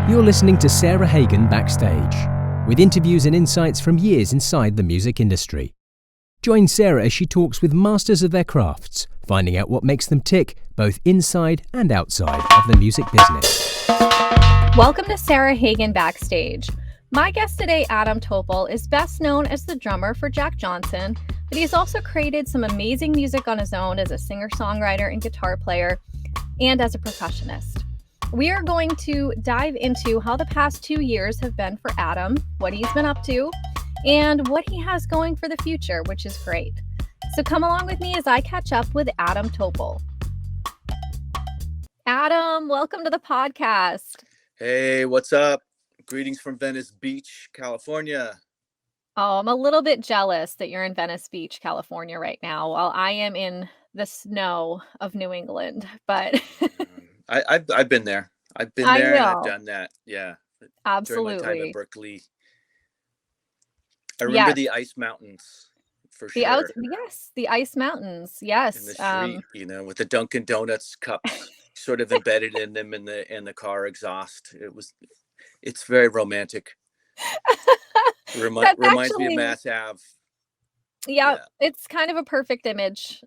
You're listening to Sarah Hagan Backstage, with interviews and insights from years inside the music industry. Join Sarah as she talks with masters of their crafts, finding out what makes them tick, both inside and outside of the music business. Welcome to Sarah Hagan Backstage. My guest today, Adam Topol, is best known as the drummer for Jack Johnson, but he's also created some amazing music on his own as a singer-songwriter and guitar player, and as a percussionist. We are going to dive into how the past 2 years have been for Adam, what he's been up to, and what he has going for the future, which is great. So come along with me as I catch up with Adam Topol. Adam, welcome to the podcast. Hey, what's up? Greetings from Venice Beach, California. Oh, I'm a little bit jealous that you're in Venice Beach, California right now, while I am in the snow of New England, but... I've been there. I've been there and I've done that. Yeah. Absolutely. During my time at Berkeley. I remember the Ice Mountains for sure. Yes, the Ice Mountains. Yes. In the street, with the Dunkin' Donuts cups sort of embedded in them in the car exhaust. It's very romantic. Reminds me of Mass Ave. Yeah, it's kind of a perfect image.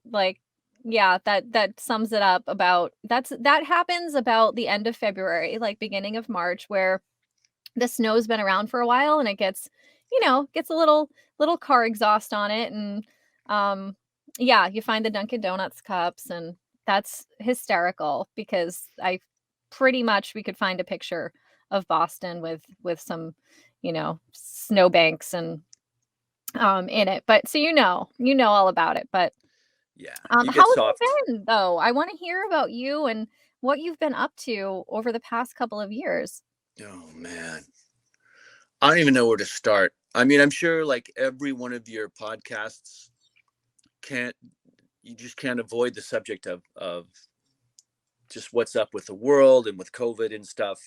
That sums it up. That happens about the end of February, like beginning of March, where the snow's been around for a while and it gets a little car exhaust on it. And you find the Dunkin' Donuts cups, and that's hysterical because we could find a picture of Boston with some, snowbanks and in it. But so you know all about it. But yeah. How have you been, though? I want to hear about you and what you've been up to over the past couple of years. Oh, man. I don't even know where to start. I mean, I'm sure like every one of your podcasts you just can't avoid the subject of just what's up with the world and with COVID and stuff.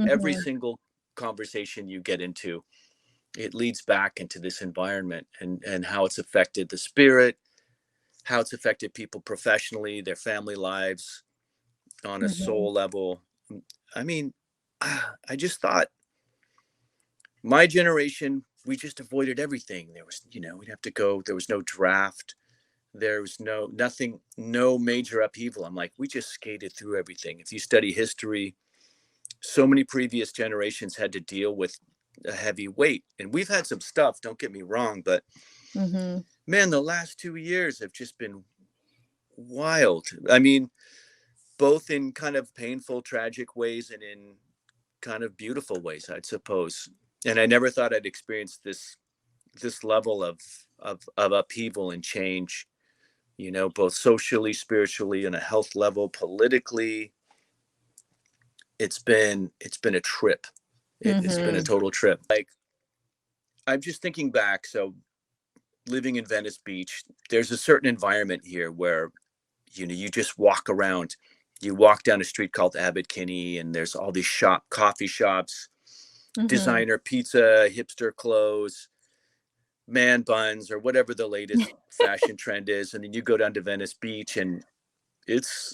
Every single conversation you get into, it leads back into this environment and how it's affected the spirit, how it's affected people professionally, their family lives on a soul level. I mean, I just thought my generation, we just avoided everything. There was, we'd have to go, there was no draft. There was no major upheaval. I'm like, we just skated through everything. If you study history, so many previous generations had to deal with a heavy weight. And we've had some stuff, don't get me wrong, but man, the last 2 years have just been wild. I mean, both in kind of painful, tragic ways and in kind of beautiful ways, I suppose. And I never thought I'd experience this level of upheaval and change, both socially, spiritually, on a health level, politically. It's been a trip. It's been a total trip. Like, I'm just thinking back. So living in Venice Beach, there's a certain environment here where, you just walk around. You walk down a street called Abbot Kinney, and there's all these coffee shops, designer pizza, hipster clothes, man buns, or whatever the latest fashion trend is. And then you go down to Venice Beach, and it's,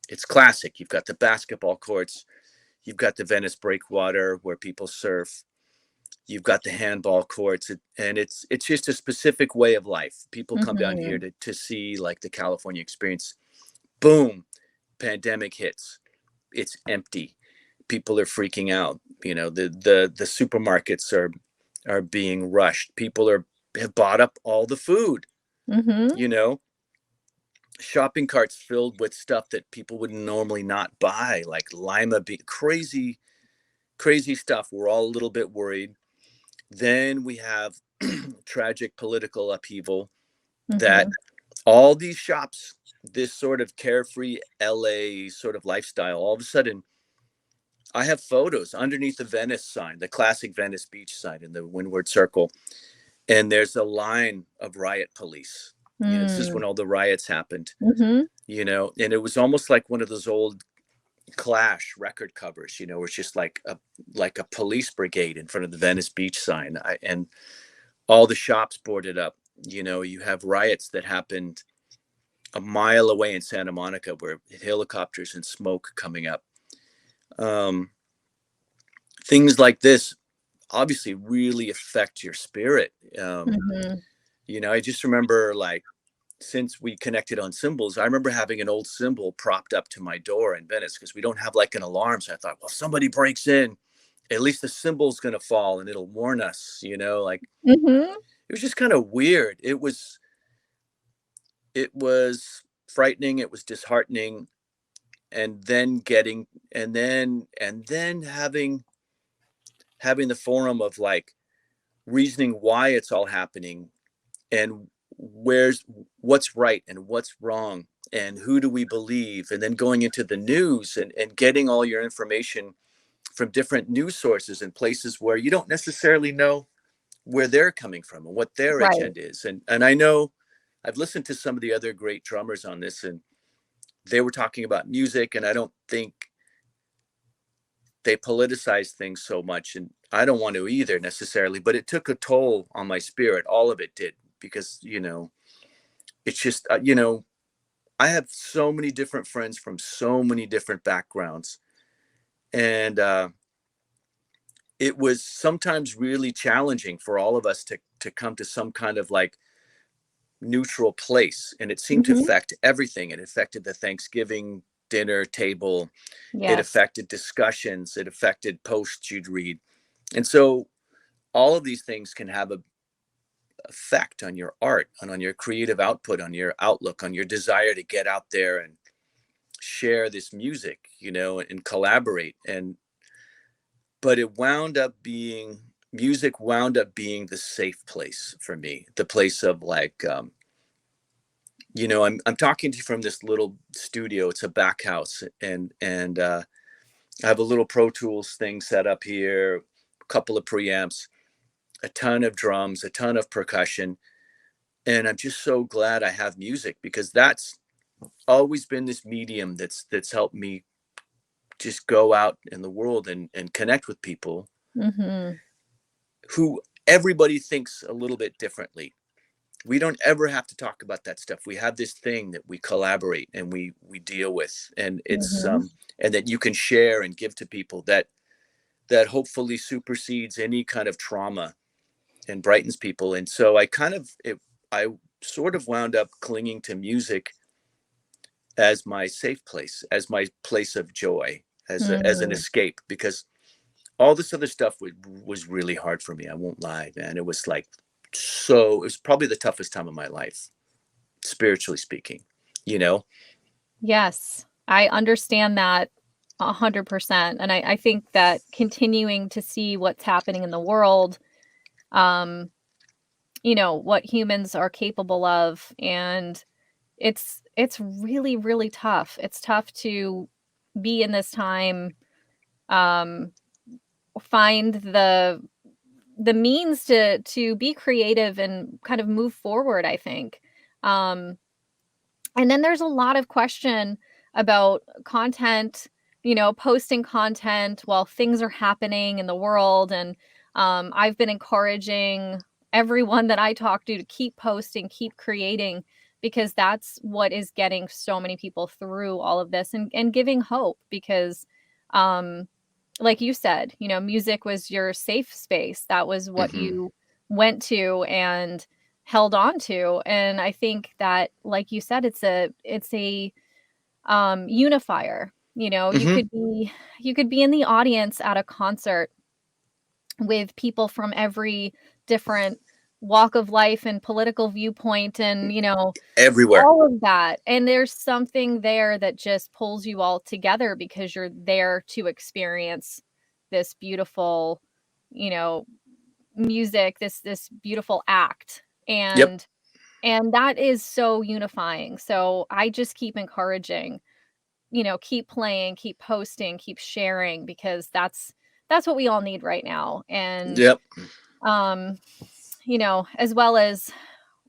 it's classic. You've got the basketball courts. You've got the Venice breakwater where people surf. You've got the handball courts, and it's just a specific way of life. People come down here to see like the California experience. Boom, pandemic hits. It's empty. People are freaking out. The supermarkets are being rushed. People have bought up all the food. Shopping carts filled with stuff that people would normally not buy, like lima bean, crazy stuff. We're all a little bit worried. Then we have tragic political upheaval that all these shops, this sort of carefree LA sort of lifestyle, all of a sudden, I have photos underneath the Venice sign, the classic Venice Beach sign in the Windward Circle. And there's a line of riot police. This is when all the riots happened, and it was almost like one of those old Clash record covers, where it's just like a police brigade in front of the Venice Beach sign, and all the shops boarded up. You have riots that happened a mile away in Santa Monica, where helicopters and smoke coming up. Things like this obviously really affect your spirit. You know, I just remember, like, since we connected on cymbals, I remember having an old cymbal propped up to my door in Venice, because we don't have like an alarm. So I thought, well, if somebody breaks in, at least the cymbal's going to fall and it'll warn us, you know, like it was just kind of weird. It was frightening. It was disheartening. And then having the forum of like reasoning why it's all happening, and what's right and what's wrong, and who do we believe, and then going into the news and getting all your information from different news sources and places where you don't necessarily know where they're coming from and what their agenda is. And I know I've listened to some of the other great drummers on this, and they were talking about music, and I don't think they politicize things so much, and I don't want to either necessarily, but it took a toll on my spirit. All of it did, because, you know, it's just, you know, I have so many different friends from so many different backgrounds. And it was sometimes really challenging for all of us to come to some kind of like neutral place. And it seemed to affect everything. It affected the Thanksgiving dinner table. It affected discussions. It affected posts you'd read. And so all of these things can have a effect on your art and on your creative output, on your outlook, on your desire to get out there and share this music, you know, and collaborate. But music wound up being the safe place for me, the place of like, you know, I'm talking to you from this little studio. It's a back house, and I have a little Pro Tools thing set up here, a couple of preamps, a ton of drums, a ton of percussion. And I'm just so glad I have music, because that's always been this medium that's helped me just go out in the world and connect with people who everybody thinks a little bit differently. We don't ever have to talk about that stuff. We have this thing that we collaborate and we deal with, and it's and that you can share and give to people, that hopefully supersedes any kind of trauma and brightens people. And so I sort of wound up clinging to music as my safe place, as my place of joy, as an escape, because all this other stuff was really hard for me. I won't lie, man. It was like, it was probably the toughest time of my life, spiritually speaking, you know? Yes, I understand that 100%. And I think that continuing to see what's happening in the world, you know, what humans are capable of, and it's really, really tough. It's tough to be in this time, find the means to be creative and kind of move forward, I think. And then there's a lot of question about content, you know, posting content while things are happening in the world. And I've been encouraging everyone that I talk to keep posting, keep creating, because that's what is getting so many people through all of this, and giving hope, because like you said, you know, music was your safe space. That was what you went to and held on to. And I think that, like you said, it's a unifier. You know, you could be in the audience at a concert with people from every different walk of life and political viewpoint, and, you know, Everywhere. all of that. And there's something there that just pulls you all together, because you're there to experience this beautiful, you know, music, this beautiful act. And that is so unifying. So I just keep encouraging, you know, keep playing, keep posting, keep sharing, because that's what we all need right now. And you know, as well as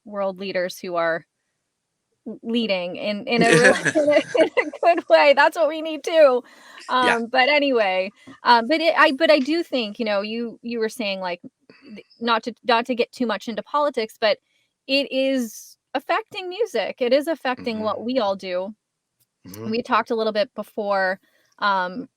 world leaders who are leading in a really in a good way. That's what we need too. But anyway, but I do think, you know, you were saying, like, not to get too much into politics, but it is affecting music. It is affecting Mm-hmm. what we all do. Mm-hmm. We talked a little bit before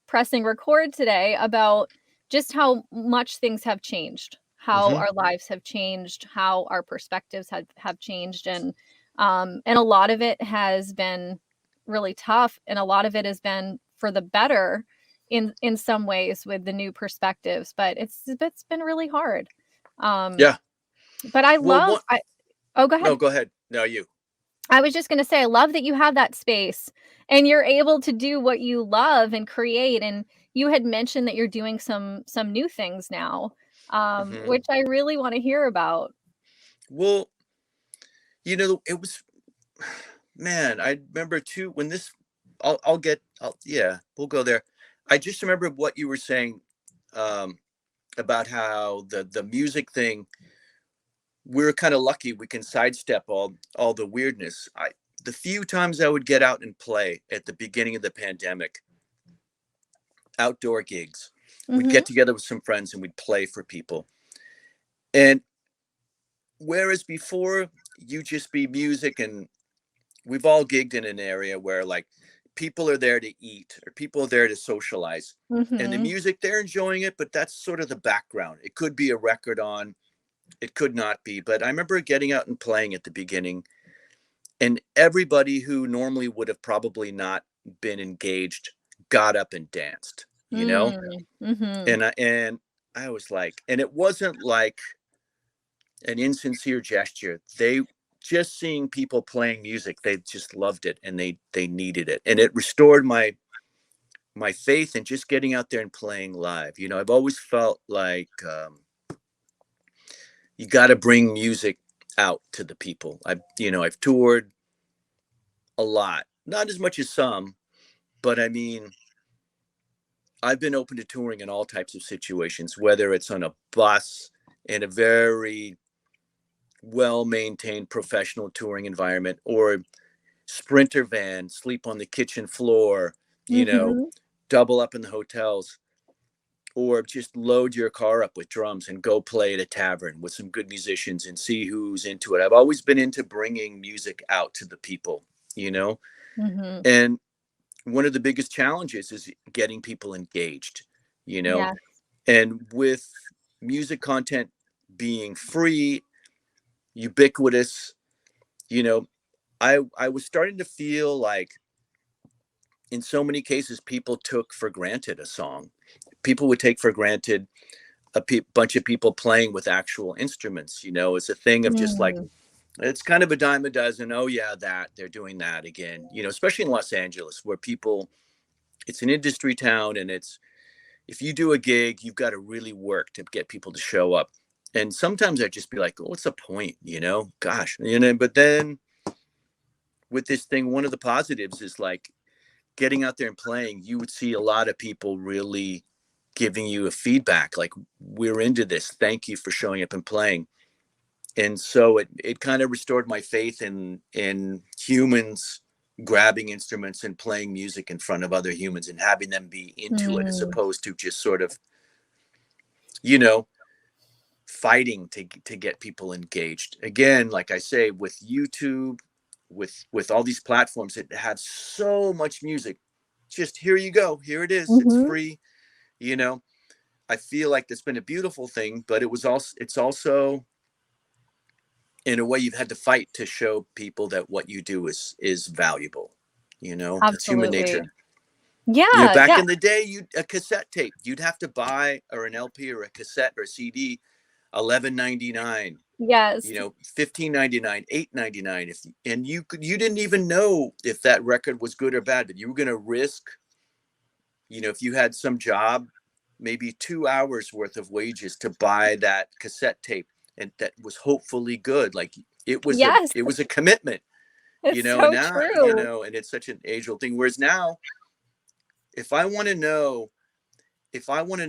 pressing record today about just how much things have changed, how Mm-hmm. our lives have changed, how our perspectives have changed, and a lot of it has been really tough, and a lot of it has been for the better in some ways with the new perspectives, but it's been really hard. Um, Yeah. but I Well, love oh, go no, ahead. go ahead. No, you. I was just going to say, I love that you have that space and you're able to do what you love and create. And you had mentioned that you're doing some new things now, Mm-hmm. which I really want to hear about. Well, it was, man, I remember too when this, yeah, we'll go there. I just remember what you were saying about how the music thing, we're kind of lucky we can sidestep all the weirdness. The few times I would get out and play at the beginning of the pandemic, outdoor gigs, we'd Mm-hmm. get together with some friends and we'd play for people. And whereas before you just be music, and we've all gigged in an area where like people are there to eat or people are there to socialize, and the Mm-hmm. music, they're enjoying it, but that's sort of the background. It could be a record on, it could not be. But I remember getting out and playing at the beginning, and everybody who normally would have probably not been engaged got up and danced, Mm-hmm. and I was like, and it wasn't like an insincere gesture. They just seeing people playing music, they just loved it, and they needed it, and it restored my faith in just getting out there and playing live. I've always felt like you got to bring music out to the people. I've toured a lot, not as much as some, but I mean, I've been open to touring in all types of situations, whether it's on a bus in a very well-maintained professional touring environment, or sprinter van, sleep on the kitchen floor, Mm-hmm. double up in the hotels, or just load your car up with drums and go play at a tavern with some good musicians and see who's into it. I've always been into bringing music out to the people, Mm-hmm. and one of the biggest challenges is getting people engaged, you know, Yeah. and with music content being free, ubiquitous, you know, I was starting to feel like in so many cases people took for granted a song. People would take for granted bunch of people playing with actual instruments. It's a thing of just like, Mm. it's kind of a dime a dozen. Oh yeah, that they're doing that again. Especially in Los Angeles, where people, it's an industry town, and it's, if you do a gig, you've got to really work to get people to show up. And sometimes I'd just be like, oh, what's the point? Gosh, but then with this thing, one of the positives is like getting out there and playing, you would see a lot of people really giving you a feedback, like, we're into this. Thank you for showing up and playing. And so it kind of restored my faith in humans grabbing instruments and playing music in front of other humans and having them be into it, as Mm. opposed to just sort of, you know, fighting to get people engaged. Again, like I say, with YouTube, with all these platforms that have so much music, just here you go, here it is, it's Mm-hmm. free. you know I feel like that's been a beautiful thing, but it's also in a way you've had to fight to show people that what you do is valuable. That's human Absolutely. nature. Yeah. Back Yeah. in the day, a cassette tape, you'd have to buy, or an LP or a cassette or a CD, 11.99, Yes. 15.99, 8.99. And you didn't even know if that record was good or bad, but you were going to risk, if you had some job, maybe 2 hours worth of wages to buy that cassette tape, and that was hopefully good. Like, Yes. it was a commitment, It's and so now, true. and it's such an age old thing. Whereas now, if I want to know, if I want to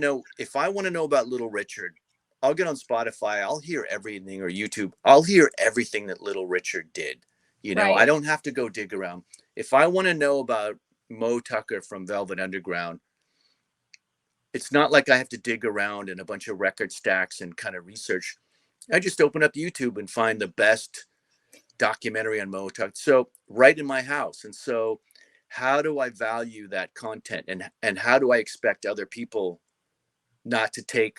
know about Little Richard, I'll get on Spotify, I'll hear everything, or YouTube, I'll hear everything that Little Richard did. I Right. don't have to go dig around. If I want to know about Mo Tucker from Velvet Underground, it's not like I have to dig around in a bunch of record stacks and kind of research. I just open up YouTube and find the best documentary on Motown. So right in my house. And so how do I value that content, and how do I expect other people not to take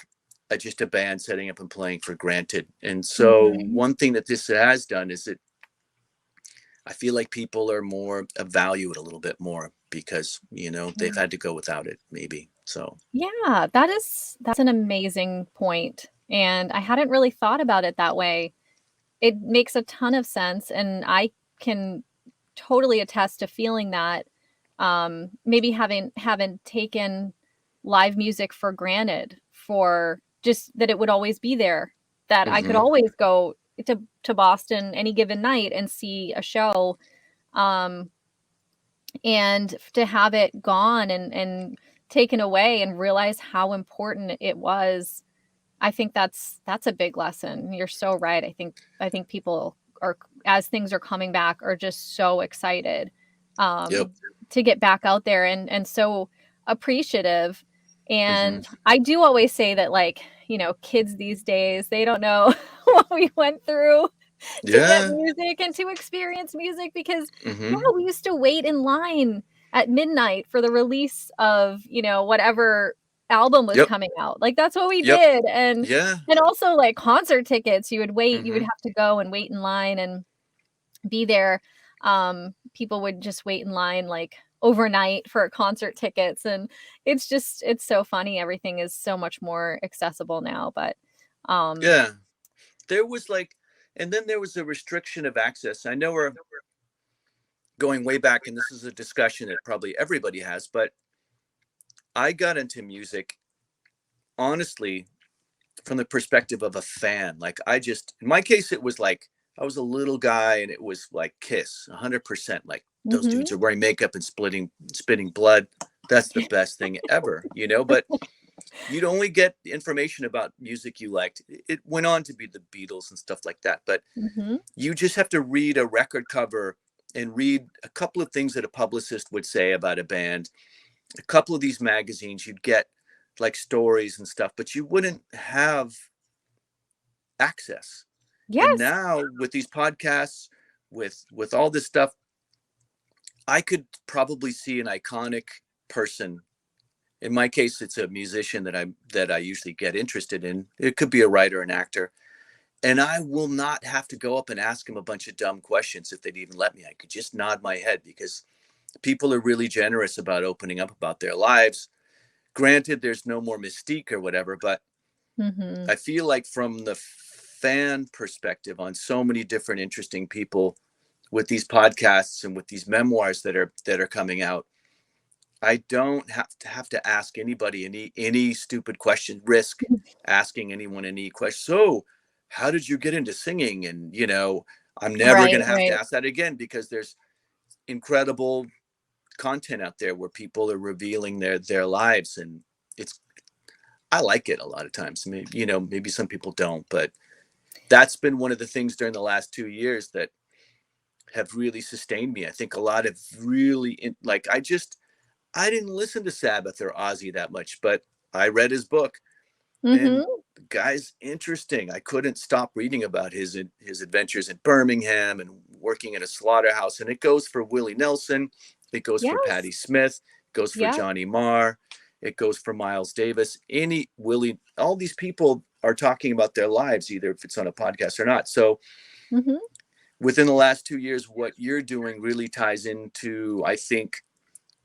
just a band setting up and playing for granted? And so one thing that this has done is that I feel like people are more value it a little bit more because, you know, they've had to go without it maybe. So Yeah, that's an amazing point. And I hadn't really thought about it that way. It makes a ton of sense, and I can totally attest to feeling that, maybe haven't taken live music for granted, for just that it would always be there, that I could always go to Boston any given night and see a show, and to have it gone and taken away and realize how important it was. I think that's a big lesson. You're so right. I think people are, as things are coming back, are just so excited yep. to get back out there, and so appreciative. And Mm-hmm. I do always say that, like, kids these days, they don't know what we went through to get Yeah. music and to experience music, because yeah, Mm-hmm. we used to wait in line at midnight for the release of, whatever album was Yep. coming out. Like, that's what we Yep. did. And Yeah. also, like, concert tickets, you would Mm-hmm. have to go and wait in line and be there. People would just wait in line, like, overnight for concert tickets, and it's so funny. Everything is so much more accessible now, but Yeah. There was like, and then there was a restriction of access. I know we're going way back, and this is a discussion that probably everybody has, but I got into music honestly from the perspective of a fan. Like, in my case, it was like I was a little guy, and it was like Kiss, 100%. Like, those dudes are wearing makeup and spitting blood. That's the best thing ever, you know. But you'd only get information about music you liked. It went on to be the Beatles and stuff like that. But you just have to read a record cover and read a couple of things that a publicist would say about a band. A couple of these magazines, you'd get like stories and stuff, but you wouldn't have access. And yes, now with these podcasts, with all this stuff, I could probably see an iconic person. In my case, it's a musician that I usually get interested in. It could be a writer, an actor, and I will not have to go up and ask him a bunch of dumb questions if they'd even let me. I could just nod my head, because people are really generous about opening up about their lives. Granted, there's no more mystique or whatever, but I feel like from the fan perspective, on so many different interesting people with these podcasts and with these memoirs that are coming out, I don't have to ask anybody any stupid question, risk asking anyone any question. So how did you get into singing? And, I'm never right, going to have to right. ask that again, because there's incredible content out there where people are revealing their lives, and I like it a lot of times. Maybe some people don't, but that's been one of the things during the last 2 years that have really sustained me. I think a lot of really I didn't listen to Sabbath or Ozzy that much, but I read his book, and the guy's interesting. I couldn't stop reading about his adventures in Birmingham and working in a slaughterhouse. And it goes for Willie Nelson. It goes for Patti Yes. Smith. It goes for Yeah. Johnny Marr. It goes for Miles Davis. All these people are talking about their lives, either if it's on a podcast or not. So within the last 2 years, what you're doing really ties into, I think,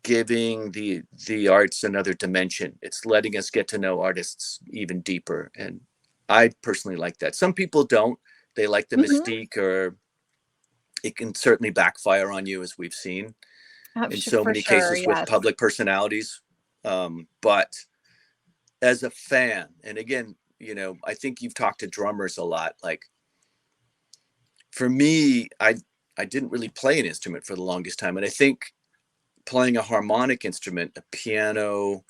giving the arts another dimension. It's letting us get to know artists even deeper, and I personally like that. Some people don't. They like the mystique, or it can certainly backfire on you, as we've seen in so For many sure. cases with Yes. public personalities. But as a fan, and again, I think you've talked to drummers a lot. Like, for me, I didn't really play an instrument for the longest time, and I think playing a harmonic instrument, a piano,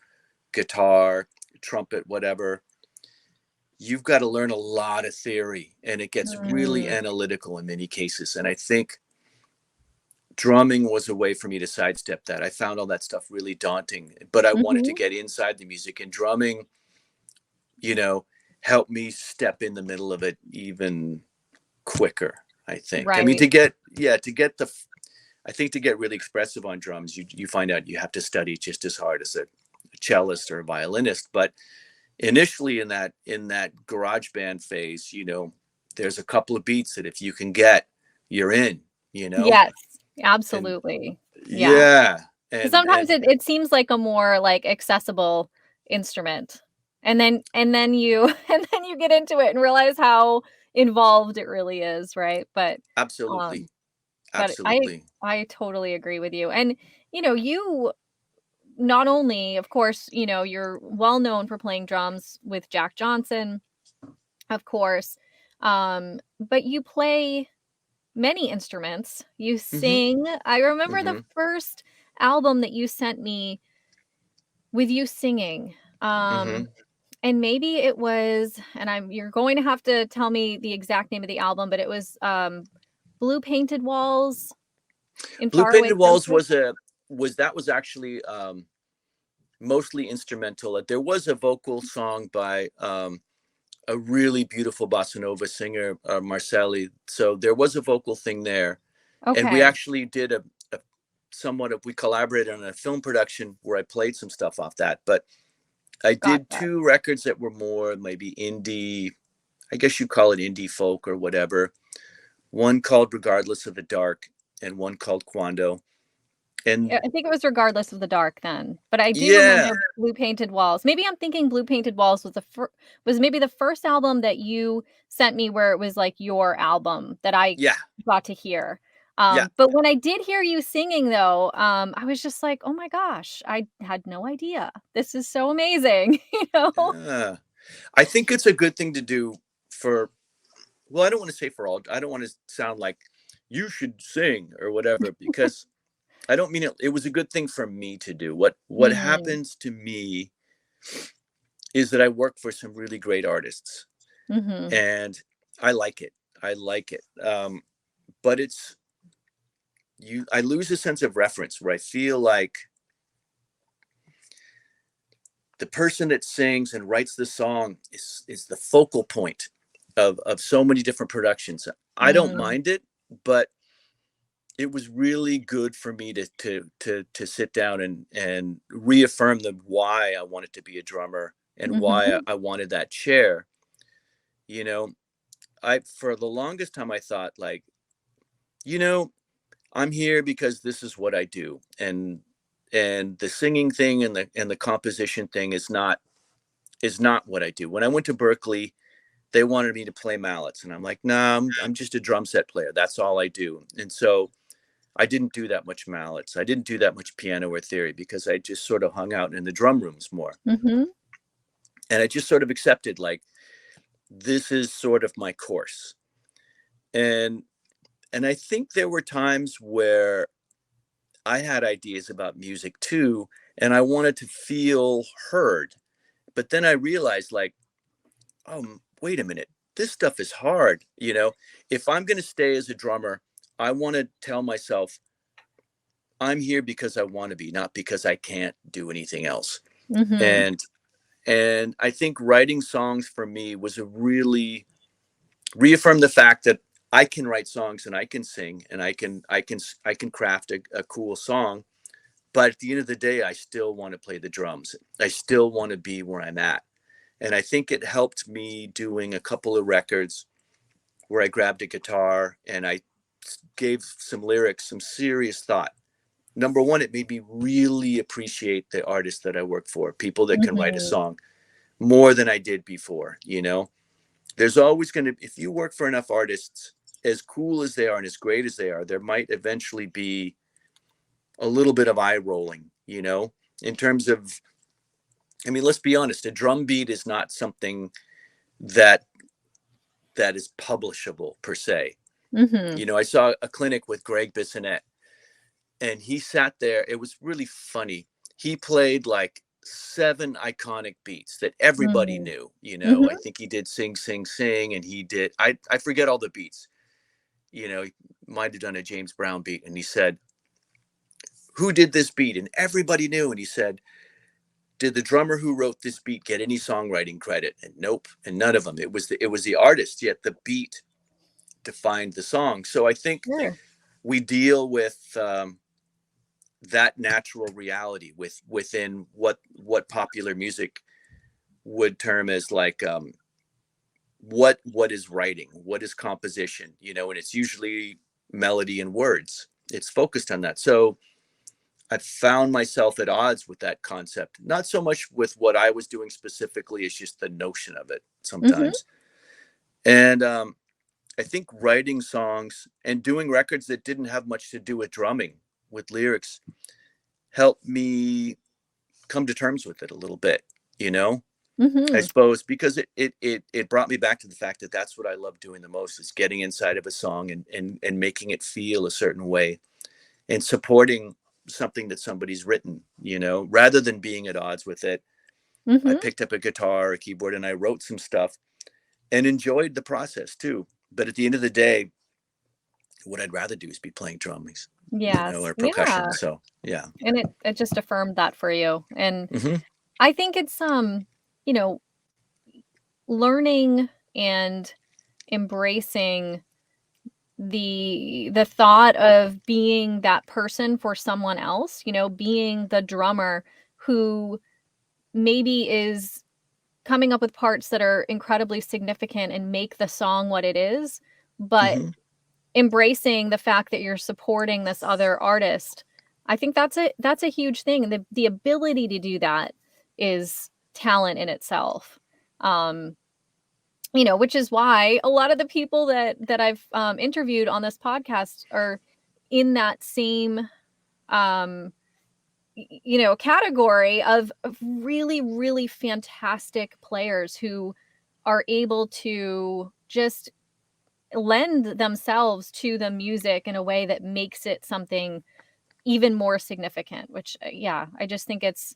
guitar, trumpet, whatever, you've got to learn a lot of theory, and it gets really analytical in many cases. And I think drumming was a way for me to sidestep that. I found all that stuff really daunting, but I wanted to get inside the music, and drumming, helped me step in the middle of it even quicker. I think. I mean, Right. I think to get really expressive on drums, you find out you have to study just as hard as a cellist or a violinist. But initially in that garage band phase, there's a couple of beats that if you can get, you're in, Yes, and absolutely. Yeah. yeah, 'Cause and sometimes it seems like a more, like, accessible instrument, and then you and then you get into it and realize how involved it really is, right? absolutely, Um, but absolutely. I totally agree with you, and, you not only, of course, you're well known for playing drums with Jack Johnson, of course, but you play many instruments. You Hmm. sing. I remember the Hmm. first album that you sent me with you singing. Hmm. And maybe it was, and you're going to have to tell me the exact name of the album, but it was Blue Painted Walls in Blue Faraway Painted Walls Places. was actually mostly instrumental. There was a vocal song by a really beautiful bossa nova singer, Marcelli. So there was a vocal thing there, and we Okay, actually did we collaborated on a film production where I played some stuff off that. But I did gotcha. two records that were more maybe indie. I guess you call it indie folk or whatever. One called "Regardless of the Dark" and one called "Quando." Yeah, And I think it was Regardless of the Dark then, but I do yeah, remember Blue Painted Walls. Maybe I'm thinking Blue Painted Walls was maybe the first album that you sent me where it was, like, your album that I yeah, got to hear. yeah. But when I did hear you singing though, I was just like, "Oh my gosh, I had no idea. This is so amazing," you know? Yeah. I think it's a good thing to do for, well, I don't want to say for all, I don't want to sound like you should sing or whatever, because I don't mean it. It was a good thing for me to do. What Mm, happens to me is that I work for some really great artists, mhm. and I like it. I like it. But I lose a sense of reference where I feel like the person that sings and writes the song is the focal point of so many different productions. I don't Mm, mind it, but it was really good for me to sit down and reaffirm the why I wanted to be a drummer and why mhm. I wanted that chair. You know, I for the longest time I thought like, you know, I'm here because this is what I do, and the singing thing and the composition thing is not what I do. When I went to Berkeley, they wanted me to play mallets, and I'm like, nah, I'm just a drum set player. That's all I do. And so I didn't do that much mallets. I didn't do that much piano or theory because I just sort of hung out in the drum rooms more. Mhm. And I just sort of accepted like this is sort of my course. And and I think there were times where I had ideas about music too, and I wanted to feel heard. But then I realized like, oh, wait a minute, this stuff is hard. If I'm going to stay as a drummer, I want to tell myself I'm here because I want to be, not because I can't do anything else. Mhm. And I think writing songs for me was a really reaffirm the fact that I can write songs and I can sing and I can craft a cool song. But at the end of the day, I still want to play the drums. I still want to be where I'm at. And I think it helped me doing a couple of records where I grabbed a guitar and I gave some lyrics, some serious thought. Number one, it made me really appreciate the artists that I work for, people that can write a Mhm. song more than I did before. There's always going to, if you work for enough artists, as cool as they are and as great as they are, there might eventually be a little bit of eye rolling, in terms of, I mean, let's be honest, a drum beat is not something that is publishable per se. Mhm. I saw a clinic with Greg Bissonette, and he sat there. It was really funny. He played like seven iconic beats that everybody Mm. knew. I Mhm. think he did Sing, Sing, Sing, and he did, I forget all the beats. He might have done a James Brown beat, and he said, who did this beat? And everybody knew. And he said, did the drummer who wrote this beat get any songwriting credit? And nope, and none of them. It was the artist, yet the beat defined the song. So I think Sure. we deal with that natural reality within what popular music would term as like what is writing, what is composition, and it's usually melody and words. It's focused on that. So I found myself at odds with that concept, not so much with what I was doing specifically, it's just the notion of it sometimes. And I think writing songs and doing records that didn't have much to do with drumming, with lyrics, helped me come to terms with it a little bit, I suppose, because it brought me back to the fact that that's what I love doing the most, is getting inside of a song and making it feel a certain way and supporting something that somebody's written, rather than being at odds with it. I picked up a guitar, a keyboard, and I wrote some stuff and enjoyed the process too. But at the end of the day, what I'd rather do is be playing drums, Yes. or percussion. Yeah. So yeah. And it just affirmed that for you. And Mm-hmm. I think it's you know, learning and embracing the thought of being that person for someone else, being the drummer who maybe is coming up with parts that are incredibly significant and make the song what it is, but Mm-hmm. embracing the fact that you're supporting this other artist. I think that's a huge thing. And the ability to do that is talent in itself. Which is why a lot of the people that I've interviewed on this podcast are in that same category of really, really fantastic players who are able to just lend themselves to the music in a way that makes it something even more significant, which I just think that's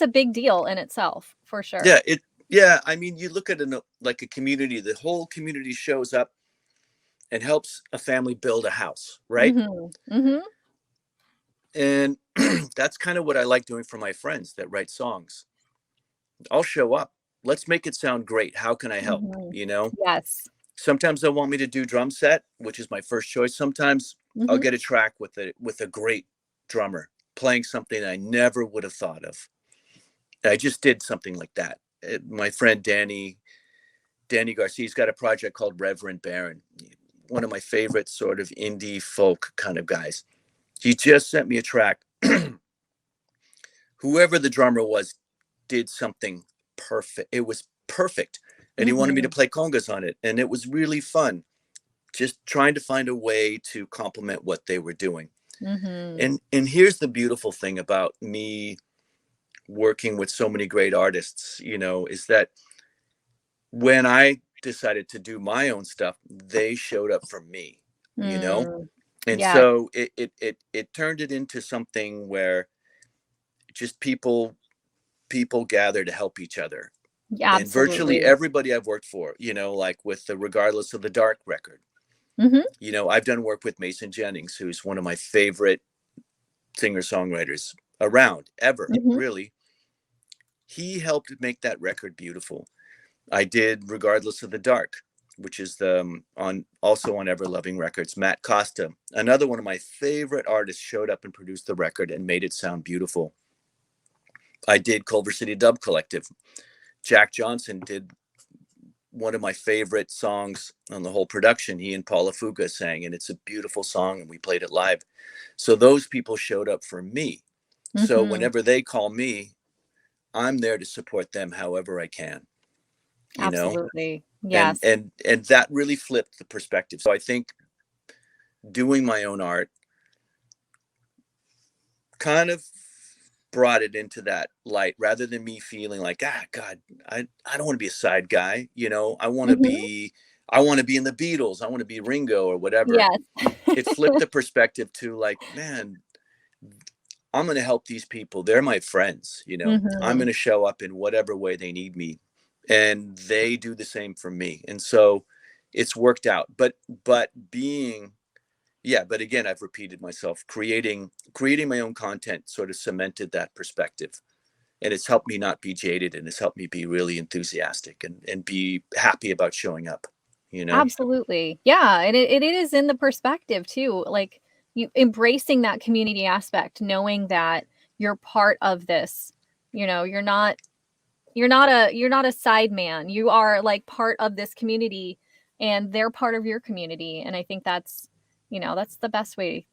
a big deal in itself, for sure. I mean, you look at like a community, the whole community shows up and helps a family build a house, right? And that's kind of what I like doing for my friends that write songs. I'll show up. Let's make it sound great. How can I help? Yes. Sometimes they'll want me to do drum set, which is my first choice. Sometimes I'll get a track with a great drummer playing something I never would have thought of. I just did something like that. My friend Danny Garcia's got a project called Reverend Baron, one of my favorite sort of indie folk kind of guys. He just sent me a track. Whoever the drummer was did something perfect. It was perfect. And he wanted me to play congas on it. And it was really fun, just trying to find a way to complement what they were doing. And here's the beautiful thing about me working with so many great artists, is that when I decided to do my own stuff, they showed up for me, and so it turned it into something where just people gather to help each other. Yeah, and virtually everybody I've worked for, like with the Regardless of the Dark record, I've done work with Mason Jennings, who's one of my favorite singer-songwriters around ever, really. He helped make that record beautiful. I did Regardless of the Dark, which is also on Ever Loving Records. Matt Costa, another one of my favorite artists, showed up and produced the record and made it sound beautiful. I did Culver City Dub Collective. Jack Johnson did one of my favorite songs on the whole production. He and Paula Fuga sang, and it's a beautiful song, and we played it live. So those people showed up for me. So whenever they call me, I'm there to support them however I can. Absolutely. Yes. And that really flipped the perspective. So I think doing my own art kind of brought it into that light, rather than me feeling like, God, I don't want to be a side guy. I want to be in the Beatles. I want to be Ringo or whatever. Yes. It flipped the perspective to like, man, I'm going to help these people. They're my friends. I'm going to show up in whatever way they need me, and they do the same for me. And so it's worked out. But again, I've repeated myself. Creating my own content sort of cemented that perspective, and it's helped me not be jaded, and it's helped me be really enthusiastic and be happy about showing up. you know? Absolutely. Yeah. And it is in the perspective too. Like you embracing that community aspect, knowing that you're part of this. You're not a side man. You are like part of this community and they're part of your community. And I think that's the best way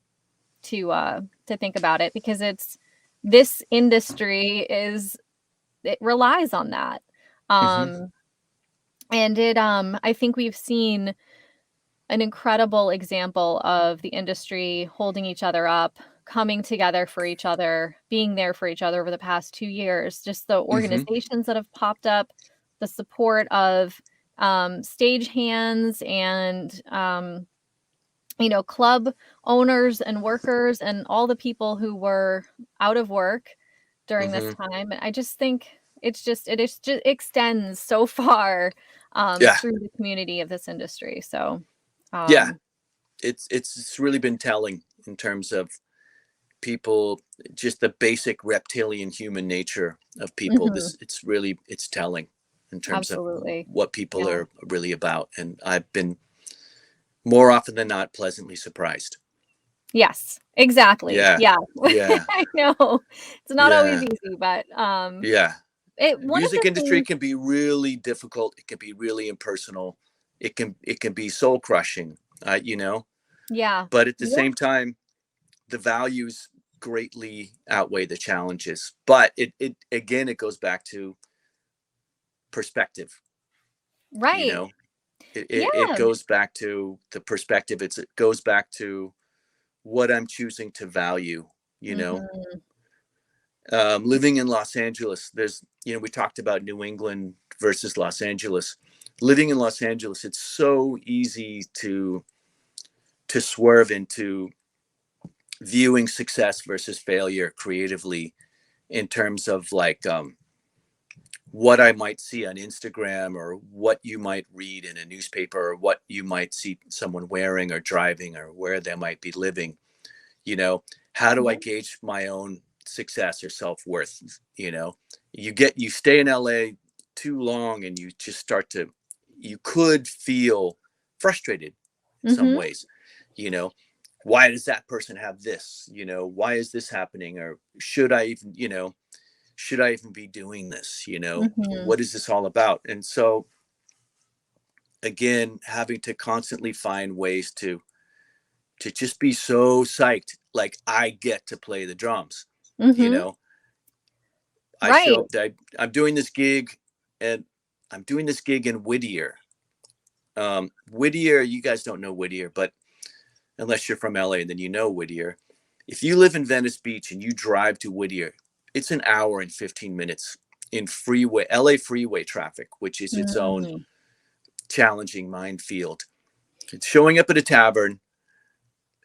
to think about it, because this industry it relies on that. Mm-hmm. And I think we've seen an incredible example of the industry holding each other up, coming together for each other, being there for each other over the past 2 years. Just the Mm-hmm. organizations that have popped up, the support of stagehands and club owners and workers and all the people who were out of work during this Mm-hmm. time. And I just think it extends so far Yeah. through the community of this industry. So Yeah. um It's really been telling in terms of people, just the basic reptilian human nature of people. mhm, It's telling in terms of absolutely. what people Yeah. are really about. And I've been more often than not pleasantly surprised. Yes, exactly. Yeah. Yeah. Yeah. I know. It's not always Yeah. easy, but Yeah. one of Music the industry things. can be really difficult. It can be really impersonal. It can be soul crushing, you know, Yeah. but at the Yeah. same time, the values greatly outweigh the challenges. But it again, it goes back to perspective. You Right. know, it Yeah. goes back to the perspective. It goes back to what I'm choosing to value. You know, Mhm. living in Los Angeles, we talked about New England versus Los Angeles. Living in Los Angeles, it's so easy to swerve into viewing success versus failure creatively in terms of like what I might see on Instagram, or what you might read in a newspaper, or what you might see someone wearing or driving, or where they might be living. You know, how do I Yeah. gauge my own success or self-worth? You stay in LA too long and you just you could feel frustrated in some Mhm. ways. you know why does that person have this? Why is this happening? Or should I even be doing this? Mhm. What is this all about? And so again, having to constantly find ways to just be so psyched, like I get to play the drums. you Mhm. know I Right. show up, I'm doing this gig, and I'm doing this gig in Whittier. Whittier, you guys don't know Whittier, but unless you're from LA, and then Whittier. If you live in Venice Beach and you drive to Whittier, it's an hour and 15 minutes in LA freeway traffic, which is its own Mm. challenging minefield. It's showing up at a tavern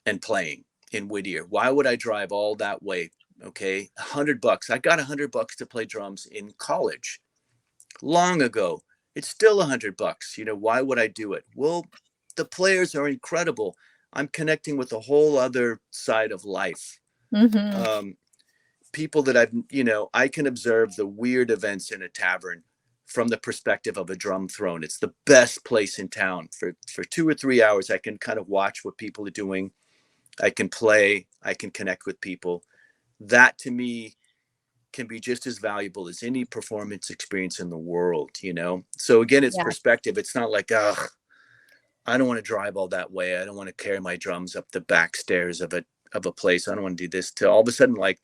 and playing in Whittier. Why would I drive all that way? Okay, $100. I got $100 to play drums in college long ago. It's still $100. Why would I do it? Well, the players are incredible. I'm connecting with a whole other side of life. Mhm. Um, People that I can observe the weird events in a tavern from the perspective of a drum throne. It's the best place in town for 2 or 3 hours. I can kind of watch what people are doing. I can play. I can connect with people. That to me can be just as valuable as any performance experience in the world. So again, it's Yeah. perspective. It's not like, I don't want to drive all that way. I don't want to carry my drums up the back stairs of a place. I don't want to do this. To all of a sudden, like,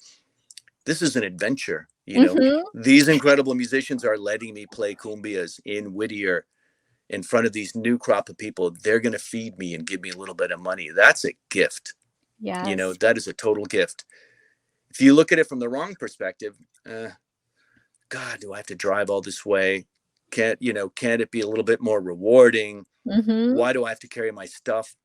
this is an adventure. Mhm. These incredible musicians are letting me play cumbias in Whittier in front of these new crop of people. They're going to feed me and give me a little bit of money. That's a gift. Yes. That is a total gift. If you look at it from the wrong perspective, God, do I have to drive all this way? Can't it be a little bit more rewarding? Mhm. Why do I have to carry my stuff?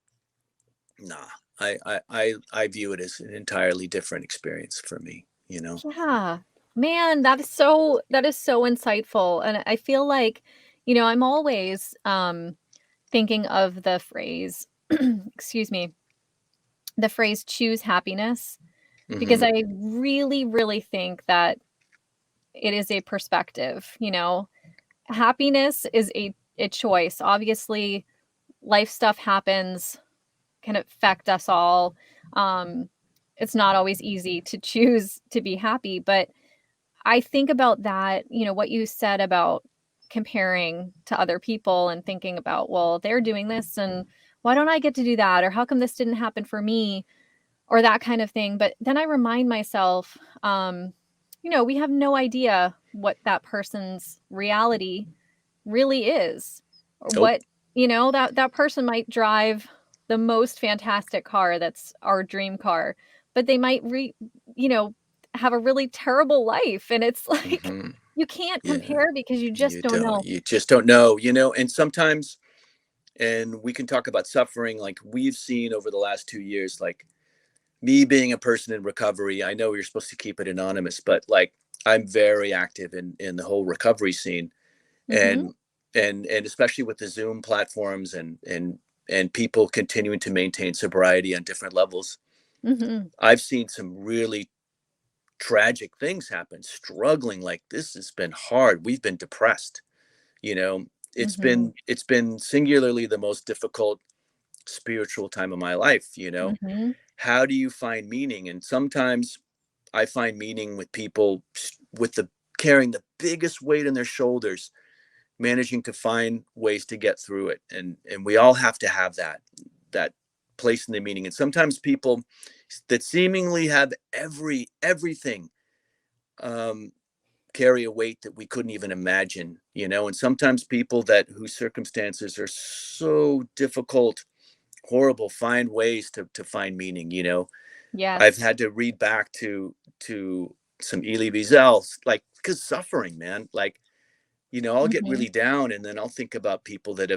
Nah, I view it as an entirely different experience for me. Yeah. Man, that is so insightful. And I feel like, I'm always thinking of the phrase, excuse me, the phrase choose happiness, because Mm-hmm. I really, really think that it is a perspective. Happiness is a choice. Obviously, life stuff happens, can affect us all. It's not always easy to choose to be happy, but I think about that, what you said about comparing to other people and thinking about, well, they're doing this and why don't I get to do that? Or how come this didn't happen for me? Or that kind of thing. But then I remind myself, we have no idea what that person's reality really is, or Nope. what, that person might drive the most fantastic car that's our dream car, but they might have a really terrible life. And it's like, Mm-hmm. you can't Yeah, compare because you just don't know. you just don't know, and sometimes, and we can talk about suffering, like we've seen over the last 2 years, like me being a person in recovery. I know you're supposed to keep it anonymous, but like I'm very active in the whole recovery scene, Mm-hmm. and especially with the Zoom platforms and people continuing to maintain sobriety on different levels. Mm-hmm. I've seen some really tragic things happen, struggling, like this has been hard. We've been depressed, you know. Mm-hmm. It's been singularly the most difficult spiritual time of my life. Mm-hmm. How do you find meaning? And sometimes I find meaning with people with the carrying the biggest weight on their shoulders, managing to find ways to get through it. And we all have to have that place in the meaning. And sometimes people that seemingly have everything carry a weight that we couldn't even imagine, and sometimes people that whose circumstances are so difficult, horrible, find ways to find meaning. I've Yes. had to read back to some Elie Wiesel, like, because suffering, man, like, I'll get Mm-hmm. really down and then I'll think about people that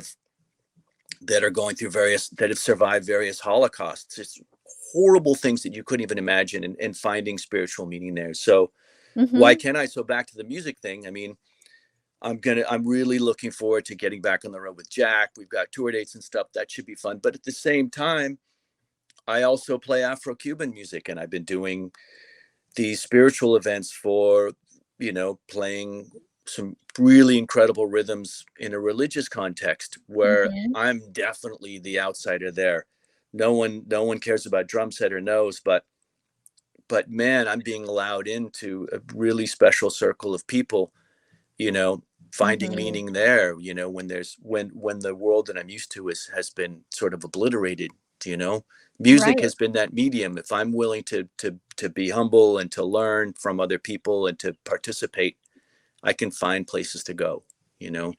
are going through that have survived various Holocausts. It's horrible things that you couldn't even imagine, and finding spiritual meaning there. So why Mm-hmm. can't I? So back to the music thing. I mean, I'm really looking forward to getting back on the road with Jack. We've got tour dates and stuff. That should be fun. But at the same time, I also play Afro-Cuban music, and I've been doing these spiritual events for, playing some really incredible rhythms in a religious context where Mm-hmm. I'm definitely the outsider there. No one cares about drum set or knows, but man, I'm being allowed into a really special circle of people, finding Mm-hmm. meaning there, when the world that I'm used to has been sort of obliterated. you know Music Right. has been that medium. If I'm willing to be humble and to learn from other people and to participate, I can find places to go. you know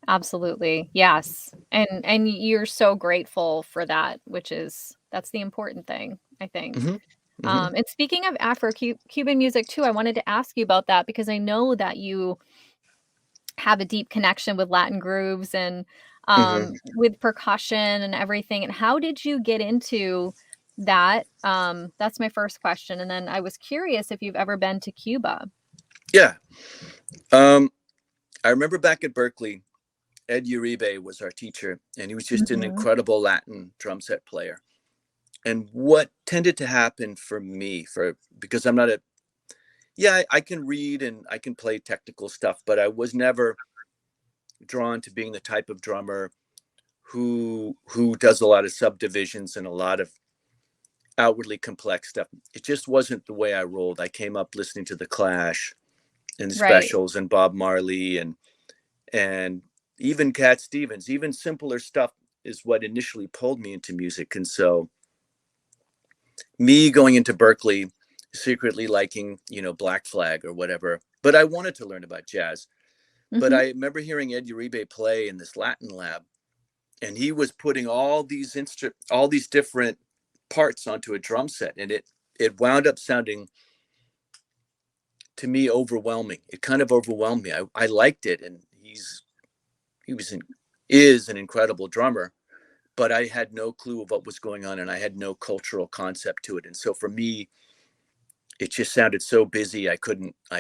Absolutely. Yes. And you're so grateful for that, that's the important thing, I think. hmm hmm And speaking of Afro-Cuban music too, I wanted to ask you about that because I know that you have a deep connection with Latin grooves and hmm with percussion and everything. And how did you get into that? That's my first question. And then I was curious if you've ever been to Cuba. yeah. um I remember back at Berkeley, Ed Uribe was our teacher, and he was just an Mhm. incredible Latin drum set player. And what tended to happen for me, because I'm not a yeah, I can read and I can play technical stuff, but I was never drawn to being the type of drummer who does a lot of subdivisions and a lot of outwardly complex stuff. It just wasn't the way I rolled. I came up listening to the Clash and the Right. Specials and Bob Marley and even Cat Stevens. Even simpler stuff is what initially pulled me into music. And so me going into Berkeley, secretly liking, Black Flag or whatever, but I wanted to learn about jazz. But Mhm. I remember hearing Ed Uribe play in this Latin lab, and he was putting all these different parts onto a drum set, and it wound up sounding to me overwhelming. It kind of overwhelmed me. I liked it, and he was is an incredible drummer, but I had no clue of what was going on, and I had no cultural concept to it. And so for me, it just sounded so busy. I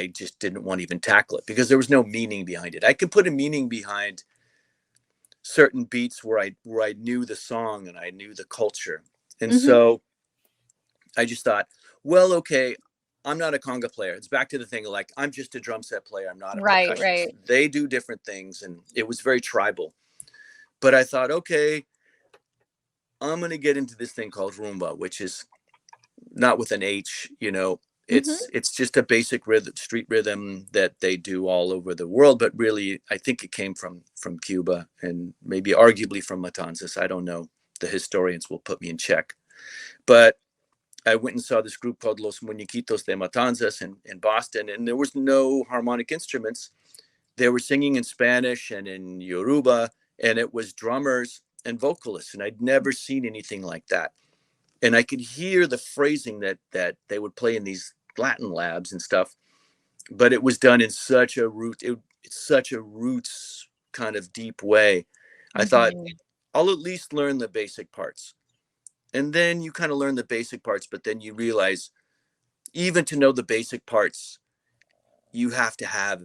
just didn't want to even tackle it because there was no meaning behind it. I could put a meaning behind certain beats where I knew the song and I knew the culture. And Mhm. so I just thought, well, okay, I'm not a conga player. It's back to the thing, like, I'm just a drum set player. I'm not a Right, percussionist. right. They do different things, and it was very tribal. But I thought, okay, I'm going to get into this thing called rumba, which is not with an H, you know, it's just a basic rhythm, street rhythm that they do all over the world. But really, I think it came from Cuba and maybe arguably from Matanzas. I don't know. The historians will put me in check. But I went and saw this group called Los Muñequitos de Matanzas in Boston, and there was no harmonic instruments. They were singing in Spanish and in Yoruba, and it was drummers and vocalists, and I'd never seen anything like that. And I could hear the phrasing that they would play in these Latin labs and stuff, but it was done in such a roots kind of deep way. I thought, I'll at least learn the basic parts. And then you kind of learn the basic parts, but then you realize even to know the basic parts, you have to have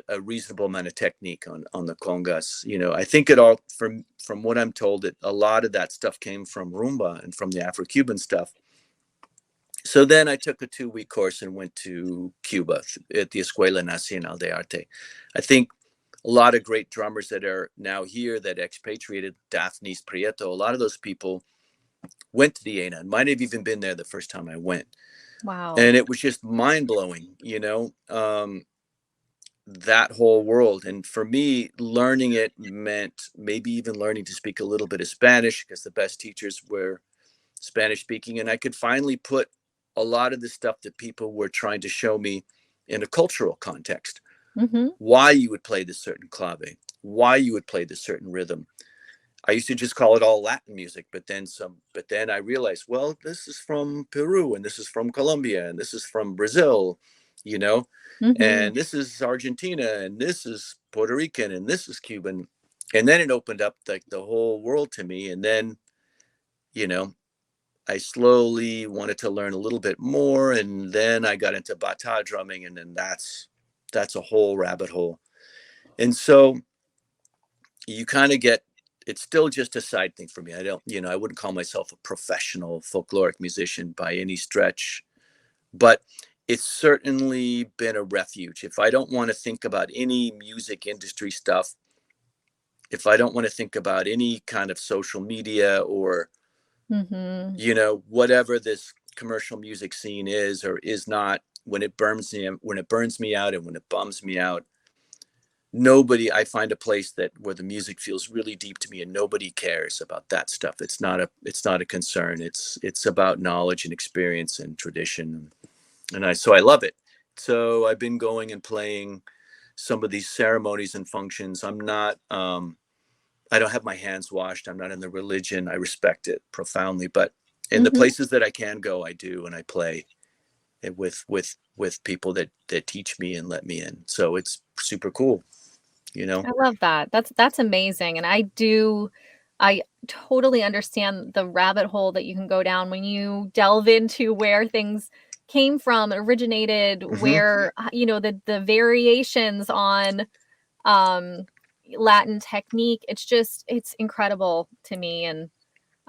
a reasonable amount of technique on the congas. You know, I think it all, from what I'm told, a lot of that stuff came from rumba and from the Afro-Cuban stuff. So then I took a 2-week course and went to Cuba at the Escuela Nacional de Arte. I think a lot of great drummers that are now here that expatriated, Daphnis Prieto, a lot of those people went to the ENA and might have even been there the first time I went. Wow. And it was just mind-blowing, you know, that whole world. And for me, learning it meant maybe even learning to speak a little bit of Spanish, because the best teachers were Spanish speaking. And I could finally put a lot of the stuff that people were trying to show me in a cultural context. Why you would play this certain clave, why you would play this certain rhythm. I used to just call it all Latin music, but then I realized, well, this is from Peru, and this is from Colombia, and this is from Brazil, you know, and this is Argentina, and this is Puerto Rican, and this is Cuban. And then it opened up like the whole world to me. And then, you know, I slowly wanted to learn a little bit more. And then I got into bata drumming, and then that's a whole rabbit hole. And so you kind of get, it's still just a side thing for me. I wouldn't call myself a professional folkloric musician by any stretch, but it's certainly been a refuge. If I don't want to think about any music industry stuff, if I don't want to think about any kind of social media or, you know, whatever this commercial music scene is or is not, when it burns me out and when it bums me out, I find a place where the music feels really deep to me, and nobody cares about that stuff. It's not a concern. It's about knowledge and experience and tradition. So I love it. So I've been going and playing some of these ceremonies and functions. I'm not, I don't have my hands washed. I'm not in the religion. I respect it profoundly, but in the places that I can go, I do. And I play with people that teach me and let me in. So it's super cool. You know, I love that. That's amazing. And I totally understand the rabbit hole that you can go down when you delve into where things came from, originated, where, you know, the variations on Latin technique. It's incredible to me. And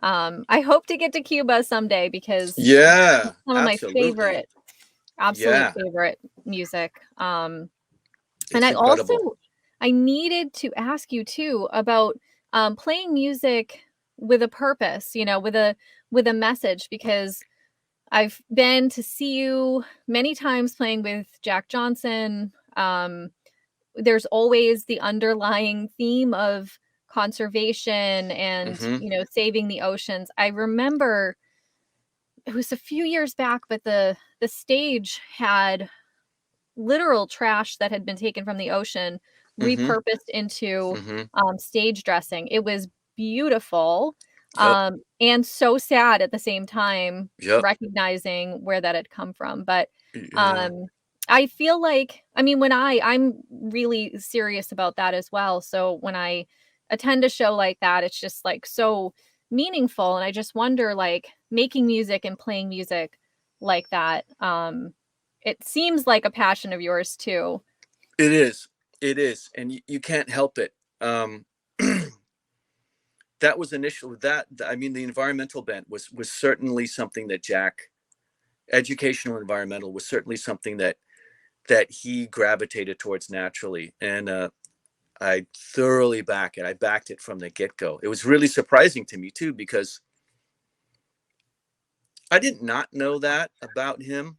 I hope to get to Cuba someday, because yeah, it's some of my favorite, absolute favorite music. And I incredible. also, I needed to ask you too about playing music with a purpose, you know, with a message, because I've been to see you many times playing with Jack Johnson. There's always the underlying theme of conservation and, you know, saving the oceans. I remember it was a few years back, but the stage had literal trash that had been taken from the ocean repurposed into stage dressing. It was beautiful, and so sad at the same time, recognizing where that had come from. But I feel like, I mean, when I'm really serious about that as well. So when I attend a show like that, it's just like so meaningful. And I just wonder, like, making music and playing music like that, it seems like a passion of yours too. It is. And you can't help it. That was initially I mean, the environmental bent was certainly something that Jack, educational environmental, was certainly something that he gravitated towards naturally. And I thoroughly back it. I backed it from the get-go. It was really surprising to me too, because I did not know that about him,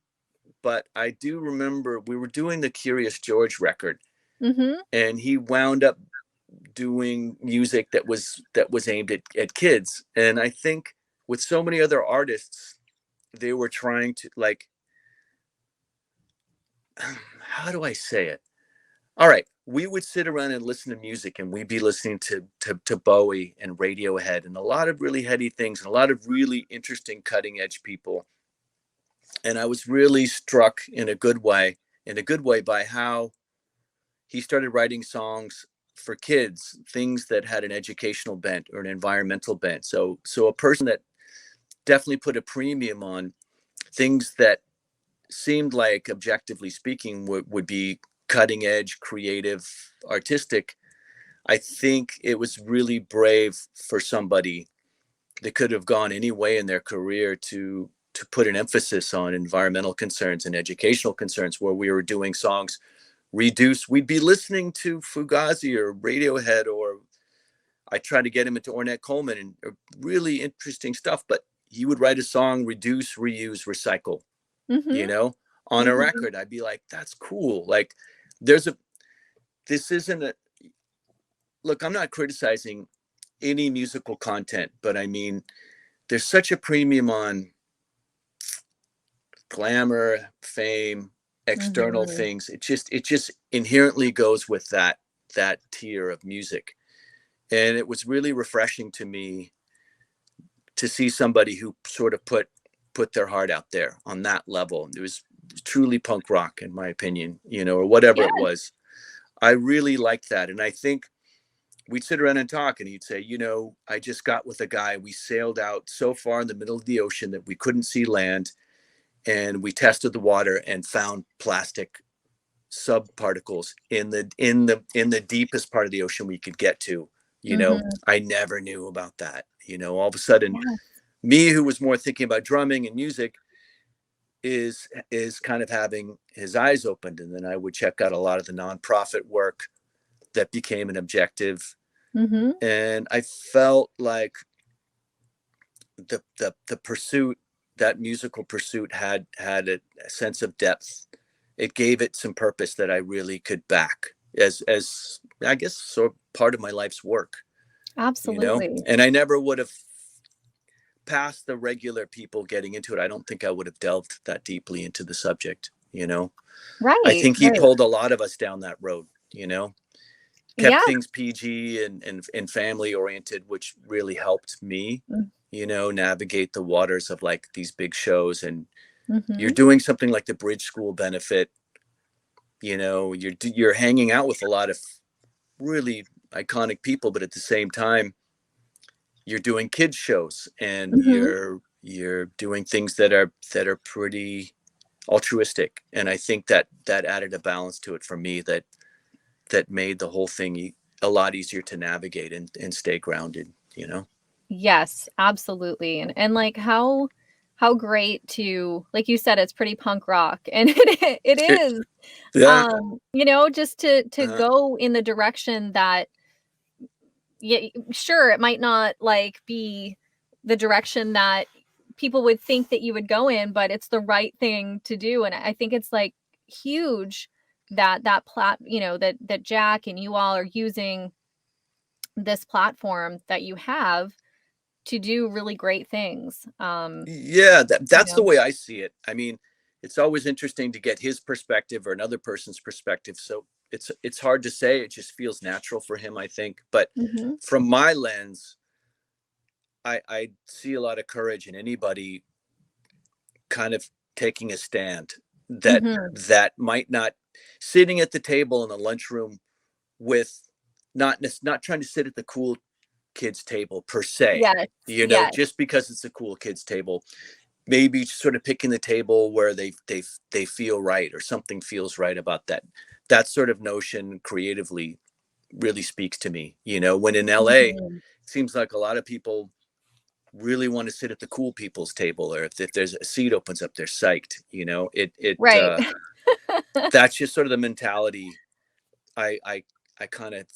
but I do remember we were doing the Curious George record, and he wound up doing music that was aimed at kids. And I think with so many other artists, they were trying to, like, how do I say it? All right, we would sit around and listen to music, and we'd be listening to Bowie and Radiohead and a lot of really heady things and a lot of really interesting cutting edge people. And I was really struck in a good way by how he started writing songs for kids, things that had an educational bent or an environmental bent. So a person that definitely put a premium on things that seemed like, objectively speaking, would be cutting edge, creative, artistic. I think it was really brave for somebody that could have gone any way in their career to put an emphasis on environmental concerns and educational concerns, where we were doing songs reduce. We'd be listening to Fugazi or Radiohead, or I tried to get him into Ornette Coleman and really interesting stuff, but he would write a song, reduce, reuse, recycle, on a record. I'd be like, that's cool. Like, this isn't a, look, I'm not criticizing any musical content, but I mean, there's such a premium on glamour, fame, external things. It just inherently goes with that tier of music. And it was really refreshing to me to see somebody who sort of put their heart out there on that level. It was truly punk rock, in my opinion, or whatever it was. I really liked that. And I think we'd sit around and talk, and he'd say, I just got with a guy. We sailed out so far in the middle of the ocean that we couldn't see land. And we tested the water and found plastic subparticles in the deepest part of the ocean we could get to. I never knew about that. All of a sudden, me, who was more thinking about drumming and music, is kind of having his eyes opened. And then I would check out a lot of the nonprofit work that became an objective. And I felt like the pursuit, that musical pursuit, had a sense of depth. It gave it some purpose that I really could back as I guess sort of part of my life's work. Absolutely. And I never would have, past the regular people getting into it, I don't think I would have delved that deeply into the subject. Right. I think he pulled a lot of us down that road. Kept things PG and family oriented, which really helped me, navigate the waters of like these big shows. And you're doing something like the Bridge School benefit, you're hanging out with a lot of really iconic people, but at the same time, you're doing kids shows, and you're doing things that are pretty altruistic. And I think that added a balance to it for me that made the whole thing a lot easier to navigate and stay grounded, Yes, absolutely. And like how great to, like you said, it's pretty punk rock, and it is. Just to go in the direction that, sure, it might not like be the direction that people would think that you would go in, but it's the right thing to do. And I think it's like huge that that Jack and you all are using this platform that you have to do really great things. That's the way I see it. I mean, it's always interesting to get his perspective or another person's perspective. So it's hard to say. It just feels natural for him, I think. But from my lens, I see a lot of courage in anybody kind of taking a stand that might not, sitting at the table in the lunchroom with not trying to sit at the cool kids table per se, just because it's a cool kids table, maybe sort of picking the table where they feel right, or something feels right about that sort of notion creatively really speaks to me. When in LA, it seems like a lot of people really want to sit at the cool people's table, or if there's a seat opens up, they're psyched. Right. That's just sort of the mentality I kind of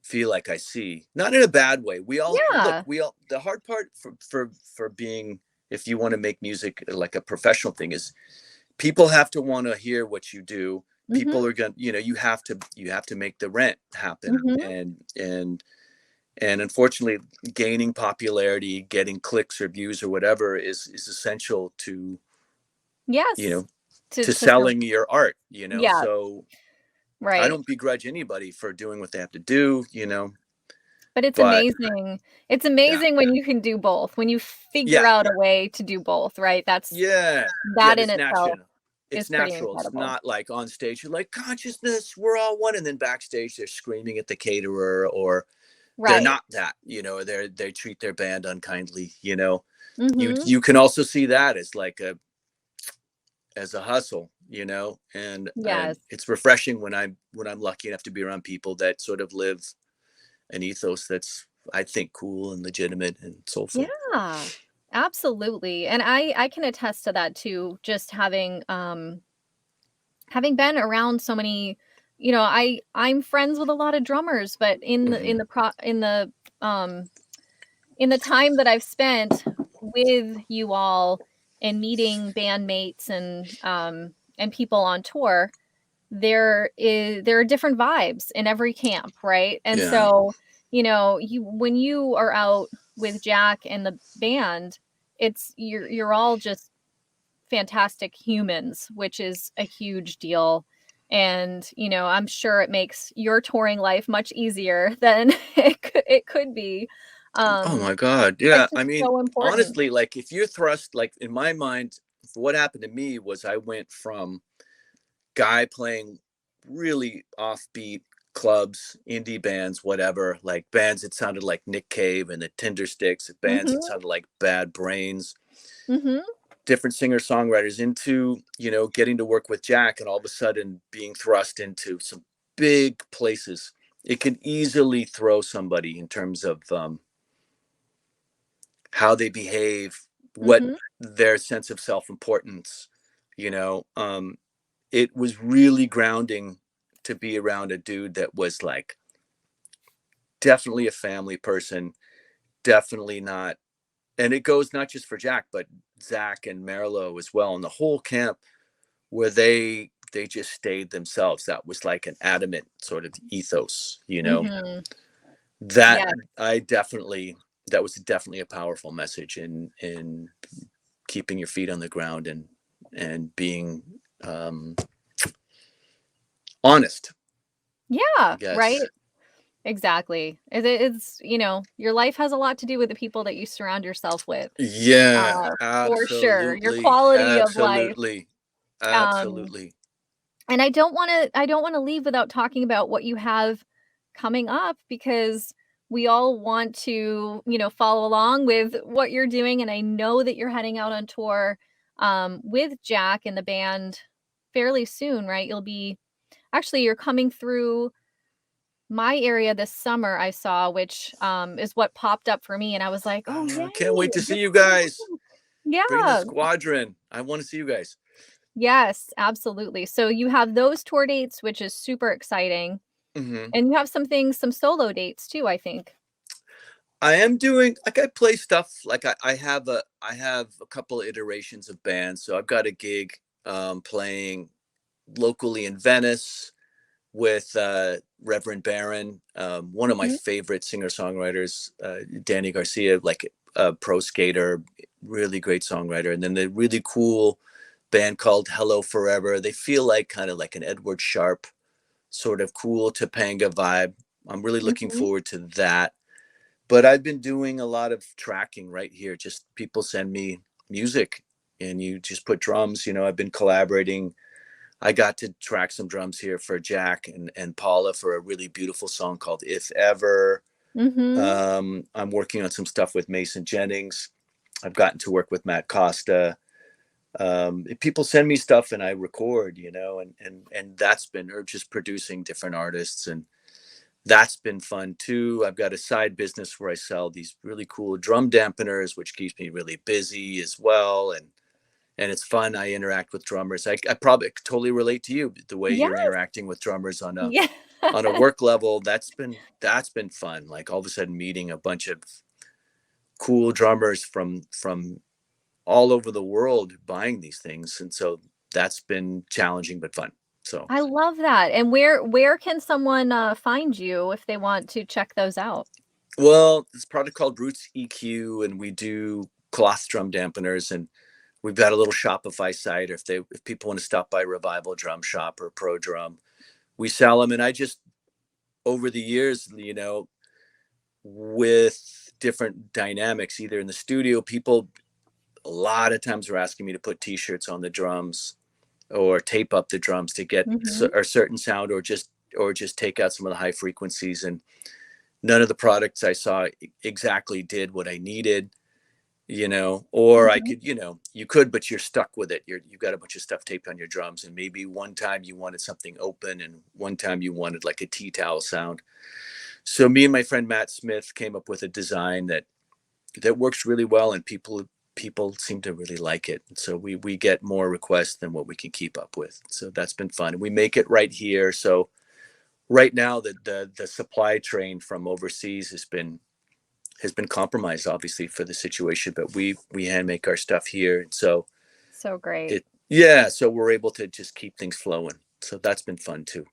feel like I see, not in a bad way. We all Yeah. the hard part for being, if you want to make music like a professional thing, is people have to want to hear what you do. Mm-hmm. People are going to, you have to make the rent happen. Mm-hmm. And unfortunately, gaining popularity, getting clicks or views or whatever is essential to, Yes. to To selling your art, yeah, so I right. don't begrudge anybody for doing what they have to do, But it's but amazing. It's yeah, amazing when you can do both, when you figure yeah, out a way to do both, right? yeah, That in it's itself natural. is It's pretty natural. It's incredible. not like on stage, you're like, consciousness, we're all one. And then backstage, they're screaming at the caterer, or they're Right. not that, they treat their band unkindly, Mhm. you can also see that as like as a hustle, and Yes. it's refreshing when I'm lucky enough to be around people that sort of live an ethos that's, I think, cool and legitimate and soulful. Yeah. Absolutely. And I can attest to that too, just having been around so many, I'm friends with a lot of drummers, but Hmm. um in the time that I've spent with you all and meeting bandmates and people on tour, there are different vibes in every camp, right? And Yeah. so, you when you are out with Jack and the band, you're all just fantastic humans, which is a huge deal. And, I'm sure it makes your touring life much easier than it could be. Oh Um, my God. but Yeah. I just mean, so important. honestly, like if you're thrust, like in my mind, what happened to me was I went from guy playing really offbeat clubs, indie bands, whatever, like bands that sounded like Nick Cave and the Tindersticks, bands that Mhm. sounded like Bad Brains, Mhm. different singer-songwriters, into, getting to work with Jack, and all of a sudden being thrust into some big places. It can easily throw somebody in terms of how they behave, what Mhm. their sense of self-importance, you know. It was really grounding to be around a dude that was like definitely a family person, definitely not. And it goes not just for Jack, but Zach and Merlo as well, and the whole camp, where they just stayed themselves. That was like an adamant sort of ethos, Mhm. that Yeah. I definitely, that was definitely a powerful message in keeping your feet on the ground and being um honest, I Yeah, right? guess. Exactly. It's, your life has a lot to do with the people that you surround yourself with. Yeah, For sure. Your absolutely, quality of life. absolutely, Um, absolutely. and I don't wanna leave without talking about what you have coming up, because we all want to, follow along with what you're doing, and I know that you're heading out on tour with Jack and the band fairly soon, right? You're coming through my area this summer, I saw, which is what popped up for me, and I was like, "Oh, I can't yay, wait to see you're you coming guys. back." Bring the Yeah. squadron. I want to see you guys. Yes, absolutely. So you have those tour dates, which is super exciting, Hmm. and you have some solo dates too, I think. I am doing, like, I play stuff, like I have a couple of iterations of bands. So I've got a gig playing locally in Venice with Reverend Barron, one of my Mhm, favorite singer-songwriters, Danny Garcia, like a pro skater, really great songwriter. And then the really cool band called Hello Forever. They feel like kind of like an Edward Sharpe sort of cool Topanga vibe. I'm really looking mhm, forward to that. But I've been doing a lot of tracking right here. Just people send me music and you just put drums. I've been collaborating. I got to track some drums here for Jack and Paula for a really beautiful song called If Ever. mhm. I'm working on some stuff with Mason Jennings. I've gotten to work with Matt Costa. People send me stuff and I record, and that's been, or just producing different artists, and that's been fun too. I've got a side business where I sell these really cool drum dampeners, which keeps me really busy as well. And and it's fun. I interact with drummers. I probably totally relate to you, the way Yes. you're interacting with drummers on a Yeah. on a work level. That's been fun. Like all of a sudden meeting a bunch of cool drummers from all over the world buying these things, and so that's been challenging but fun. So I love that. And where can someone find you if they want to check those out? well, it's a product called Roots EQ, and we do cloth drum dampeners, and we've got a little Shopify site. Or if people want to stop by Revival Drum Shop or Pro Drum, we sell them. And I just, over the years, with different dynamics, either in the studio, people a lot of times were asking me to put t-shirts on the drums or tape up the drums to get a certain sound, or just take out some of the high frequencies. And none of the products I saw exactly did what I needed, or I could, you could, but you're stuck with it. You've got a bunch of stuff taped on your drums, and maybe one time you wanted something open and one time you wanted like a tea towel sound. So me and my friend Matt Smith came up with a design that works really well, and people seem to really like it. So we get more requests than what we can keep up with. So that's been fun. And we make it right here. So right now the supply train from overseas has been compromised, obviously, for the situation, but we hand make our stuff here. And so great. So we're able to just keep things flowing. So that's been fun too.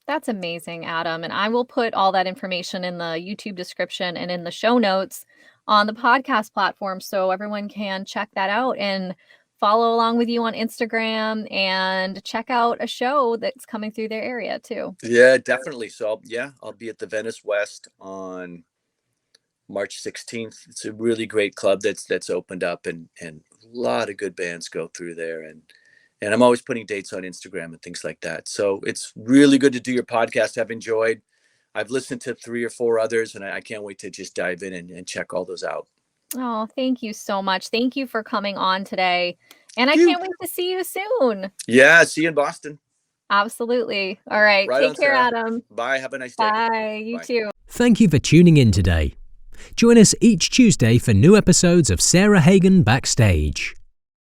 That's amazing, Adam. And I will put all that information in the YouTube description and in the show notes on the podcast platform, so everyone can check that out and follow along with you on Instagram and check out a show that's coming through their area too. Yeah, definitely. So I'll be at the Venice West on March 16th. It's a really great club that's opened up, and a lot of good bands go through there. And I'm always putting dates on Instagram and things like that. So it's really good to do your podcast. I've listened to 3 or 4 others, and I can't wait to just dive in and check all those out. Oh, thank you so much. Thank you for coming on today. And I can't wait to see you soon. Yeah, see you in Boston. Absolutely. All right. Take care, Sarah. Adam. Bye. Have a nice day. Bye. You too. Thank you for tuning in today. Join us each Tuesday for new episodes of Sarah Hagan Backstage.